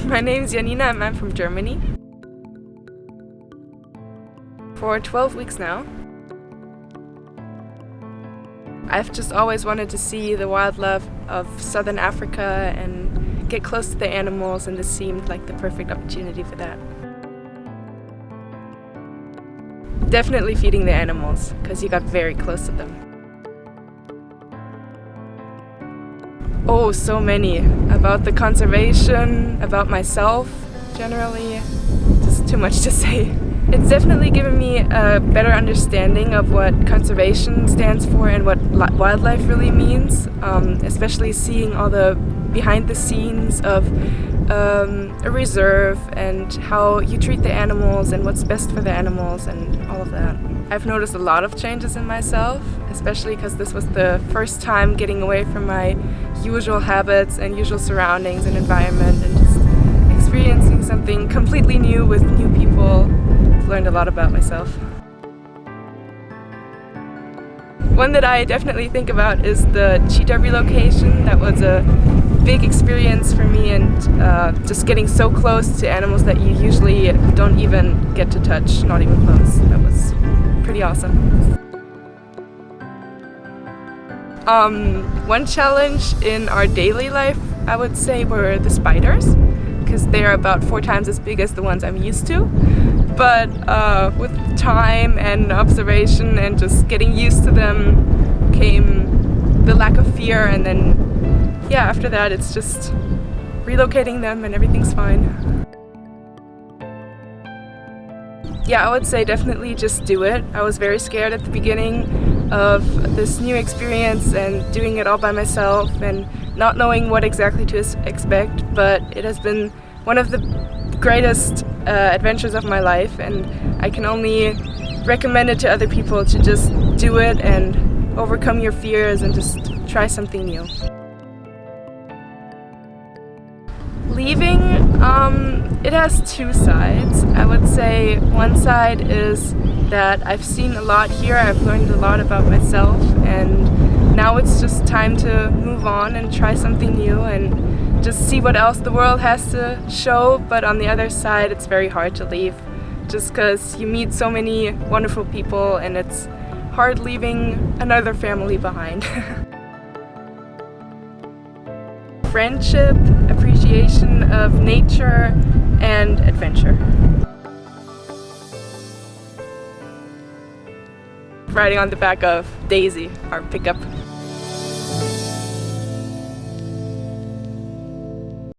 My name is Janina and I'm from Germany. For 12 weeks now. I've just always wanted to see the wildlife of Southern Africa and get close to the animals, and this seemed like the perfect opportunity for that. Definitely feeding the animals, because you got very close to them. Oh, so many. About the conservation, about myself, generally. Just too much to say. It's definitely given me a better understanding of what conservation stands for and what wildlife really means, especially seeing all the behind the scenes of a reserve and how you treat the animals and what's best for the animals and all of that. I've noticed a lot of changes in myself, especially because this was the first time getting away from my usual habits and usual surroundings and environment and just experiencing something completely new with new people. I've learned a lot about myself. One that I definitely think about is the cheetah relocation. That was a big experience for me, and just getting so close to animals that you usually don't even get to touch, not even close. That was pretty awesome. One challenge in our daily life, I would say, were the spiders, because they are about 4 times as big as the ones I'm used to. But with time and observation and just getting used to them came the lack of fear, and then after that it's just relocating them and everything's fine. I would say definitely just do it. I was very scared at the beginning of this new experience and doing it all by myself and not knowing what exactly to expect, but it has been one of the greatest adventures of my life, and I can only recommend it to other people to just do it and overcome your fears and just try something new. Leaving, it has 2 sides. I would say one side is that I've seen a lot here, I've learned a lot about myself, and now it's just time to move on and try something new and just see what else the world has to show. But on the other side, it's very hard to leave, just because you meet so many wonderful people and it's hard leaving another family behind. Friendship, appreciation of nature, and adventure. Riding on the back of Daisy, our pickup.